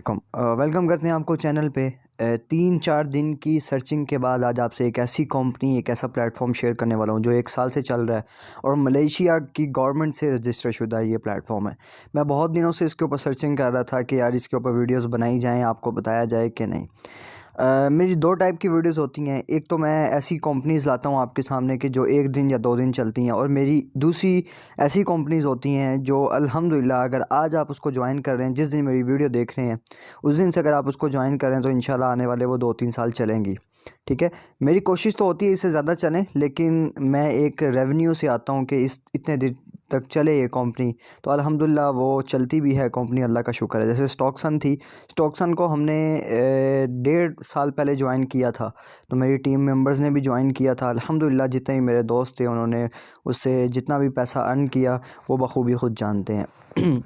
Welcome करते हैं आपको चैनल पे। 3-4 दिन की सर्चिंग के बाद आज आपसे एक ऐसी कंपनी, एक ऐसा प्लेटफॉर्म शेयर करने वाला हूँ जो 1 साल से चल रहा है और मलेशिया की गवर्नमेंट से रजिस्टर शुदा ये प्लेटफॉर्म है। मैं बहुत दिनों से इसके ऊपर सर्चिंग कर रहा था कि यार इसके ऊपर वीडियोस बनाई जाएं, आपको बताया जाए कि नहीं। मेरी 2 टाइप की वीडियोस होती हैं। एक तो मैं ऐसी कंपनीज़ लाता हूँ आपके सामने कि जो 1 दिन या 2 दिन चलती हैं, और मेरी दूसरी ऐसी कंपनीज़ होती हैं जो अल्हम्दुलिल्लाह अगर आज आप उसको ज्वाइन कर रहे हैं, जिस दिन मेरी वीडियो देख रहे हैं उस दिन से अगर आप उसको ज्वाइन कर रहे हैं तो इंशाल्लाह आने वाले वो 2-3 साल चलेंगी। ठीक है, मेरी कोशिश तो होती है इससे ज़्यादा चलें, लेकिन मैं एक रेवेन्यू से आता हूँ कि इस इतने दिन तक चले ये कंपनी, तो अल्हम्दुलिल्लाह वो चलती भी है कंपनी, अल्लाह का शुक्र है। जैसे स्टॉक्सन थी, स्टॉक्सन को हमने 1.5 साल पहले ज्वाइन किया था, तो मेरी टीम मेंबर्स ने भी ज्वाइन किया था। अल्हम्दुलिल्लाह जितने भी मेरे दोस्त थे उन्होंने उससे जितना भी पैसा अर्न किया वो बखूबी खुद जानते हैं।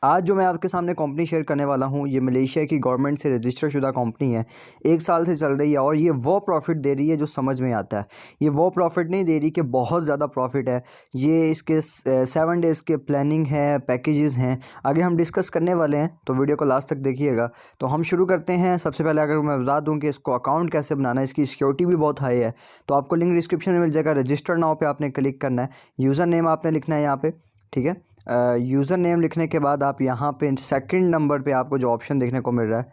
आज जो मैं आपके सामने कंपनी शेयर करने वाला हूँ, ये मलेशिया की गवर्नमेंट से रजिस्टर शुदा कंपनी है, 1 साल से चल रही है और ये वो प्रॉफिट दे रही है जो समझ में आता है। ये वो प्रॉफिट नहीं दे रही कि बहुत ज़्यादा प्रॉफिट है। ये इसके 7 डेज़ के प्लानिंग है, पैकेजेस हैं, आगे हम डिस्कस करने वाले हैं, तो वीडियो को लास्ट तक देखिएगा। तो हम शुरू करते हैं। सबसे पहले अगर मैं बता दूँ कि इसको अकाउंट कैसे बनाना है, इसकी सिक्योरिटी भी बहुत हाई है, तो आपको लिंक डिस्क्रिप्शन में मिल जाएगा। रजिस्टर नाउ पे आपने क्लिक करना है, यूज़र नेम आपने लिखना है यहाँ पे। ठीक है, यूज़र नेम लिखने के बाद आप यहाँ पे सेकंड नंबर पे आपको जो ऑप्शन देखने को मिल रहा है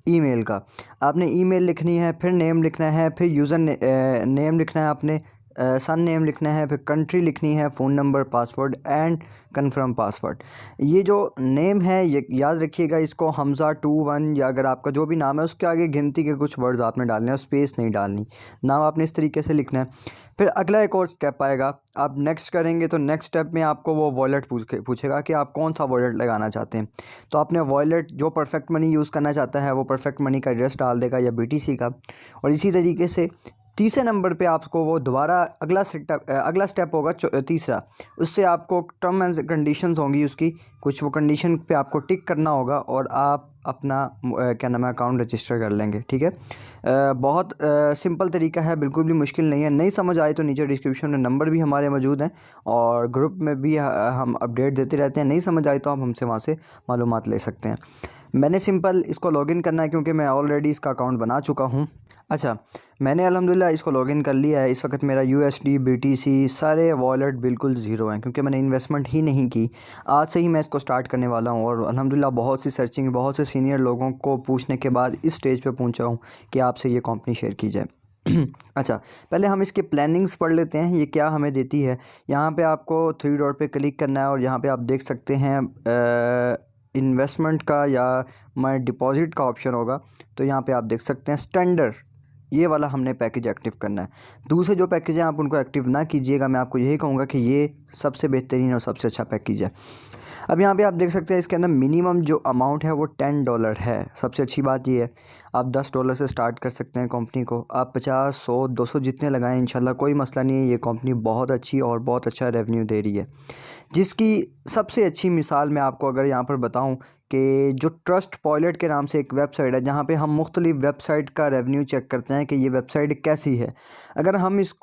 ईमेल का, आपने ईमेल लिखनी है, फिर नेम लिखना है, फिर यूज़र नेम लिखना है, आपने सन नेम लिखना है, फिर कंट्री लिखनी है, phone number, password and confirm password. ये जो नेम है ये याद रखिएगा, इसको हमज़ा 21 या अगर आपका जो भी नाम है उसके आगे गिनती के कुछ वर्ड्स आपने डालने हैं, स्पेस नहीं डालनी। नाम आपने इस तरीके से लिखना है। फिर अगला एक और स्टेप आएगा, आप नेक्स्ट करेंगे तो नेक्स्ट स्टेप में आपको वो वॉलेट पूछेगा कि आप कौन सा वॉलेट लगाना चाहते हैं। तो आपने वॉलेट जो परफेक्ट मनी यूज़ करना चाहता है वो परफेक्ट मनी का एड्रेस डाल देगा या बीटीसी का। और इसी तरीके से तीसरे नंबर पे आपको वो दोबारा अगला स्टेप होगा तीसरा, उससे आपको टर्म एंड कंडीशंस होंगी उसकी, कुछ वो कंडीशन पे आपको टिक करना होगा और आप अपना क्या नाम है अकाउंट रजिस्टर कर लेंगे। ठीक है, बहुत सिंपल तरीका है, बिल्कुल भी मुश्किल नहीं है। नहीं समझ आए तो नीचे डिस्क्रिप्शन में नंबर भी हमारे मौजूद हैं और ग्रुप में भी हम अपडेट देते रहते हैं। नहीं समझ आए तो आप हमसे वहाँ से मालूमात ले सकते हैं। मैंने सिंपल इसको लॉगिन करना है क्योंकि मैं ऑलरेडी इसका अकाउंट बना चुका हूँ। अच्छा, मैंने अल्हम्दुलिल्लाह इसको लॉगिन कर लिया है। इस वक्त मेरा यूएसडी, बीटीसी सारे वॉलेट बिल्कुल ज़ीरो हैं क्योंकि मैंने इन्वेस्टमेंट ही नहीं की। आज से ही मैं इसको स्टार्ट करने वाला हूँ और अल्हम्दुलिल्लाह बहुत सी सर्चिंग, बहुत से सीनियर लोगों को पूछने के बाद इस स्टेज पे पहुँचा हूँ कि आपसे ये कंपनी शेयर की जाए। अच्छा, पहले हम इसके प्लानिंग्स पढ़ लेते हैं, ये क्या हमें देती है। यहाँ पे आपको 3 डॉट पे क्लिक करना है और यहाँ पे आप देख सकते हैं इन्वेस्टमेंट का या माय डिपॉज़िट का ऑप्शन होगा। तो यहाँ पे आप देख सकते हैं स्टैंडर्ड, ये वाला हमने पैकेज एक्टिव करना है। दूसरे जो पैकेज हैं आप उनको एक्टिव ना कीजिएगा, मैं आपको यही कहूँगा कि ये सबसे बेहतरीन और सबसे अच्छा पैकेज है। अब यहाँ पे आप देख सकते हैं इसके अंदर मिनिमम जो अमाउंट है वो $10 है। सबसे अच्छी बात ये है, आप $10 से स्टार्ट कर सकते हैं कंपनी को। आप 50, 100, 200 जितने लगाएं इंशाल्लाह कोई मसला नहीं है। ये कंपनी बहुत अच्छी और बहुत अच्छा रेवेन्यू दे रही है, जिसकी सबसे अच्छी मिसाल मैं आपको अगर यहाँ पर बताऊँ कि जो ट्रस्ट पॉयलट के नाम से एक वेबसाइट है जहाँ पे हम मुख्तलिफ़ वेबसाइट का रेवेन्यू चेक करते हैं कि ये वेबसाइट कैसी है। अगर हम इस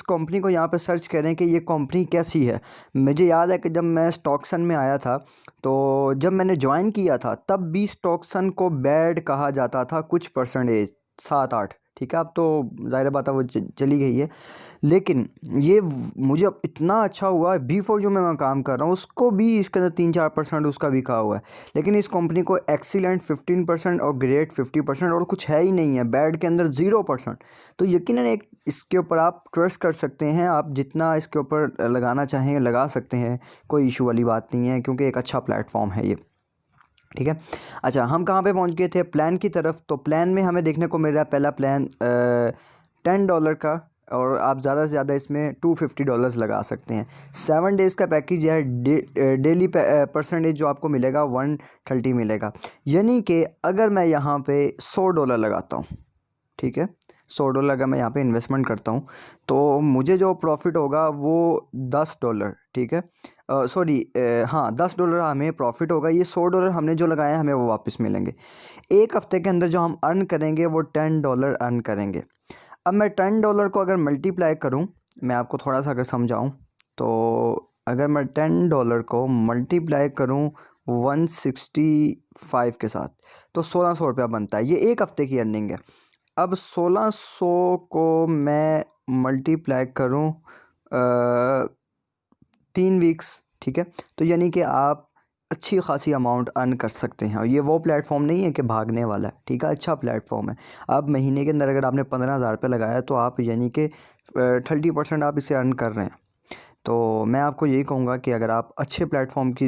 कंपनी को यहाँ पे सर्च करें कि ये कंपनी कैसी है, मुझे याद है कि जब मैं स्टॉक्सन में आया था, तो जब मैंने ज्वाइन किया था तब भी स्टॉक्सन को बैड कहा जाता था, कुछ परसेंटेज 7-8। ठीक है, अब तो ज़ाहिर बात है वो चली गई है, लेकिन ये मुझे अब इतना अच्छा हुआ है, B4 जो मैं काम कर रहा हूँ उसको भी इसके अंदर 3-4% उसका भी कहा हुआ है। लेकिन इस कंपनी को एक्सीलेंट 15% और ग्रेट 50% और कुछ है ही नहीं है, बैड के अंदर 0%। तो यकीनन एक इसके ऊपर आप ट्रस्ट कर सकते हैं, आप जितना इसके ऊपर लगाना चाहें लगा सकते हैं, कोई इशू वाली बात नहीं है क्योंकि एक अच्छा प्लेटफॉर्म है ये। ठीक है, अच्छा हम कहाँ पे पहुँच गए थे, प्लान की तरफ। तो प्लान में हमें देखने को मिल रहा है पहला प्लान $10 का, और आप ज़्यादा से ज़्यादा इसमें $250 लगा सकते हैं। 7 डेज़ का पैकेज है। डेली परसेंटेज जो आपको मिलेगा 130 मिलेगा, यानी कि अगर मैं यहाँ पे $100 लगाता हूँ, ठीक है, $100 अगर मैं यहाँ पे इन्वेस्टमेंट करता हूँ तो मुझे जो प्रॉफिट होगा वो $10, ठीक है, सॉरी, हाँ $10 हमें प्रॉफिट होगा। ये $100 हमने जो लगाया हमें वो वापस मिलेंगे। एक हफ़्ते के अंदर जो हम अर्न करेंगे वो $10 अर्न करेंगे। अब मैं $10 को अगर मल्टीप्लाई करूं, मैं आपको थोड़ा सा अगर समझाऊं, तो अगर मैं $10 को मल्टीप्लाई करूं 165 के साथ, तो 1600 रुपया बनता है। ये एक हफ़्ते की अर्निंग है। अब 1600 को मैं मल्टीप्लाई करूँ 3 वीक्स, ठीक है, तो यानी कि आप अच्छी खासी अमाउंट अर्न कर सकते हैं। और ये वो प्लेटफॉर्म नहीं है कि भागने वाला है, ठीक है, अच्छा प्लेटफॉर्म है। अब महीने के अंदर अगर आपने 15,000 रुपये लगाया तो आप यानी कि 30% आप इसे अर्न कर रहे हैं। तो मैं आपको यही कहूँगा कि अगर आप अच्छे प्लेटफॉर्म की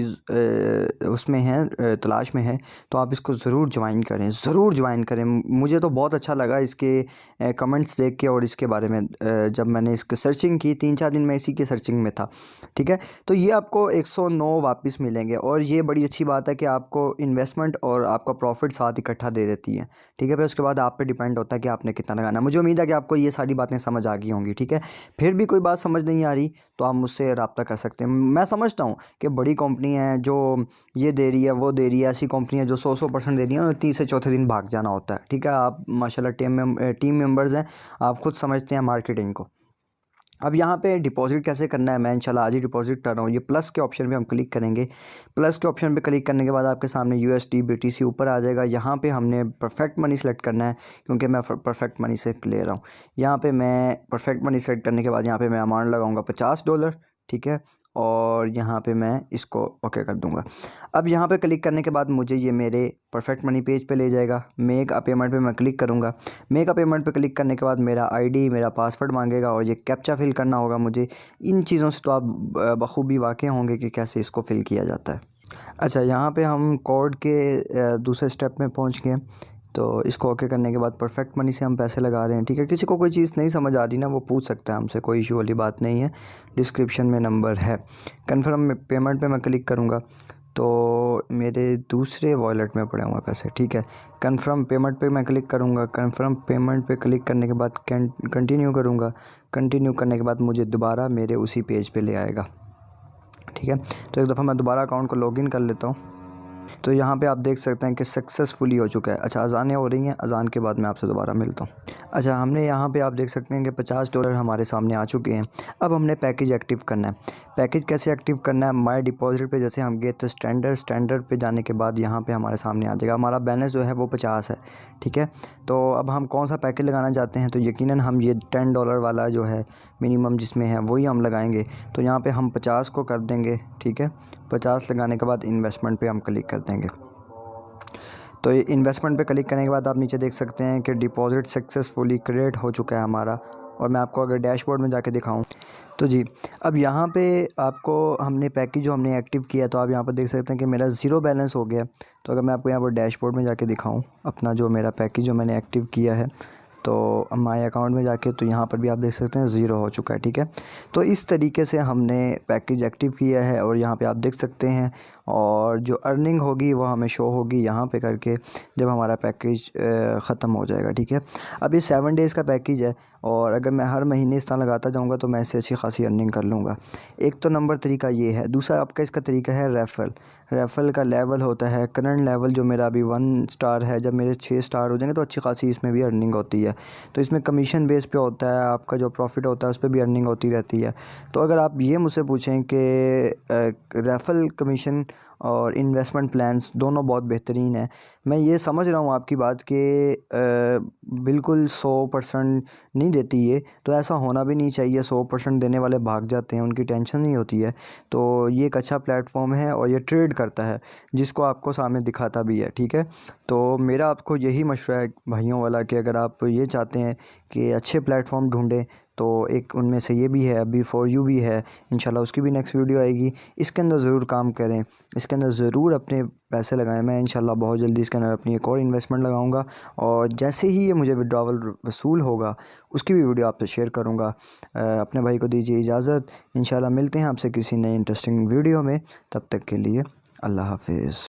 उसमें हैं, तलाश में हैं, तो आप इसको ज़रूर ज्वाइन करें, ज़रूर ज्वाइन करें। मुझे तो बहुत अच्छा लगा इसके कमेंट्स देख के और इसके बारे में जब मैंने इसकी सर्चिंग की, 3-4 दिन मैं इसी की सर्चिंग में था, ठीक है। तो ये आपको 109 वापस मिलेंगे और ये बड़ी अच्छी बात है कि आपको इन्वेस्टमेंट और आपका प्रॉफिट साथ इकट्ठा दे देती है, ठीक है। फिर उसके बाद आप पे डिपेंड होता है कि आपने कितना लगाना। मुझे उम्मीद है कि आपको ये सारी बातें समझ आ गई होंगी, ठीक है। फिर भी कोई बात समझ नहीं आ रही तो आप मुझसे रब्ता कर सकते हैं। मैं समझता हूँ कि बड़ी कंपनी हैं जो ये दे रही है वो दे रही है, ऐसी कंपनियां जो 100% दे रही हैं और 3 से चौथे दिन भाग जाना होता है, ठीक है। आप माशाल्लाह टीम मेंबर्स हैं, आप खुद समझते हैं मार्केटिंग को। अब यहाँ पे डिपॉजिट कैसे करना है, मैं इंशाल्लाह आज ही डिपॉजिट कर रहा हूँ। ये प्लस के ऑप्शन पे हम क्लिक करेंगे। प्लस के ऑप्शन पे क्लिक करने के बाद आपके सामने USD BTC ऊपर आ जाएगा। यहाँ पे हमने परफेक्ट मनी सेलेक्ट करना है क्योंकि मैं परफेक्ट मनी से ले रहा हूँ। यहाँ पे मैं परफेक्ट मनी सेलेक्ट करने के बाद यहाँ पे मैं अमाउंट लगाऊंगा $50, ठीक है, और यहाँ पे मैं इसको ओके कर दूँगा। अब यहाँ पे क्लिक करने के बाद मुझे ये मेरे परफेक्ट मनी पेज पे ले जाएगा। मेक अ पेमेंट पे मैं क्लिक करूँगा। मेक अ पेमेंट पे क्लिक करने के बाद मेरा आईडी, मेरा पासवर्ड मांगेगा और ये कैप्चा फिल करना होगा मुझे। इन चीज़ों से तो आप बखूबी वाकिफ़ होंगे कि कैसे इसको फिल किया जाता है। अच्छा, यहाँ पे हम कोड के दूसरे स्टेप में पहुँच गए। तो इसको ओके करने के बाद परफेक्ट मनी से हम पैसे लगा रहे हैं, ठीक है। किसी को कोई चीज़ नहीं समझ आ रही ना, वो पूछ सकता है हमसे, कोई इशू वाली बात नहीं है। डिस्क्रिप्शन में नंबर है। कन्फर्म पेमेंट पे मैं क्लिक करूँगा तो मेरे दूसरे वॉलेट में पड़े हुए पैसे, ठीक है। कन्फर्म पेमेंट पे मैं क्लिक करूँगा। कन्फर्म पेमेंट पे क्लिक करने के बाद कंटिन्यू करूँगा। कंटिन्यू करने के बाद मुझे दोबारा मेरे उसी पेज पे ले आएगा, ठीक है। तो एक दफ़ा मैं दोबारा अकाउंट को लॉगिन कर लेता हूँ। तो यहाँ पे आप देख सकते हैं कि सक्सेसफुली हो चुका है। अच्छा, अज़ानें हो रही हैं, अज़ान के बाद मैं आपसे दोबारा मिलता हूँ। अच्छा, हमने यहाँ पे आप देख सकते हैं कि $50 हमारे सामने आ चुके हैं। अब हमने पैकेज एक्टिव करना है। पैकेज कैसे एक्टिव करना है, माय डिपॉजिट पे जैसे हम गए थे स्टैंडर्ड पे जाने के बाद यहाँ पे हमारे सामने आ जाएगा। हमारा बैलेंस जो है वो 50 है, ठीक है। तो अब हम कौन सा पैकेज लगाना चाहते हैं, तो यकीनन हम ये $10 वाला जो है मिनिमम जिसमें है वही हम लगाएंगे। तो यहाँ पे हम 50 को कर देंगे, ठीक है। 50 लगाने के बाद इन्वेस्टमेंट पे हम क्लिक कर देंगे। तो ये इन्वेस्टमेंट पे क्लिक करने के बाद आप नीचे देख सकते हैं कि डिपॉजिट सक्सेसफुली क्रिएट हो चुका है हमारा। और मैं आपको अगर डैशबोर्ड में जाके दिखाऊं तो जी, अब यहाँ पे आपको हमने पैकेज जो हमने एक्टिव किया, तो आप यहाँ पर देख सकते हैं कि मेरा ज़ीरो बैलेंस हो गया। तो अगर मैं आपको यहाँ पर डैशबोर्ड में जाके दिखाऊं अपना जो मेरा पैकेज जो मैंने एक्टिव किया है, तो माय अकाउंट में जाके तो यहाँ पर भी आप देख सकते हैं ज़ीरो हो चुका है, ठीक है। तो इस तरीके से हमने पैकेज एक्टिव किया है और यहाँ पे आप देख सकते हैं। और जो अर्निंग होगी वो हमें शो होगी यहाँ पे करके जब हमारा पैकेज ख़त्म हो जाएगा, ठीक है। अब ये 7 डेज़ का पैकेज है और अगर मैं हर महीने इस तरह लगाता जाऊँगा तो मैं इससे अच्छी खासी अर्निंग कर लूँगा। एक तो नंबर तरीका ये है। दूसरा आपका इसका तरीका है रेफ़रल का लेवल होता है। करंट लेवल जो मेरा अभी 1 स्टार है, जब मेरे 6 स्टार हो जाएंगे तो अच्छी खासी इसमें भी अर्निंग होती है। तो इसमें कमीशन बेस पे होता है, आपका जो प्रॉफिट होता है उस पर भी अर्निंग होती रहती है। तो अगर आप ये मुझसे पूछें कि रेफ़रल कमीशन और इन्वेस्टमेंट प्लान्स दोनों बहुत बेहतरीन है, मैं ये समझ रहा हूँ आपकी बात कि बिल्कुल 100% नहीं देती ये, तो ऐसा होना भी नहीं चाहिए। 100% देने वाले भाग जाते हैं, उनकी टेंशन नहीं होती है। तो ये एक अच्छा प्लेटफॉर्म है और ये ट्रेड करता है, जिसको आपको सामने दिखाता भी है, ठीक है। तो मेरा आपको यही मशवरा है भाइयों वाला कि अगर आप ये चाहते हैं कि अच्छे प्लेटफॉर्म ढूंढें तो एक उनमें से ये भी है, अभी फॉर यू भी है, इंशाल्लाह उसकी भी नेक्स्ट वीडियो आएगी। इसके अंदर ज़रूर काम करें, इसके अंदर ज़रूर अपने पैसे लगाएं। मैं इंशाल्लाह बहुत जल्दी इसके अंदर अपनी एक और इन्वेस्टमेंट लगाऊंगा और जैसे ही ये मुझे विड्रॉवल वसूल होगा उसकी भी वीडियो आपसे शेयर करूंगा। अपने भाई को दीजिए इजाज़त। इंशाल्लाह मिलते हैं आपसे किसी नई इंटरेस्टिंग वीडियो में। तब तक के लिए अल्लाह हाफिज़।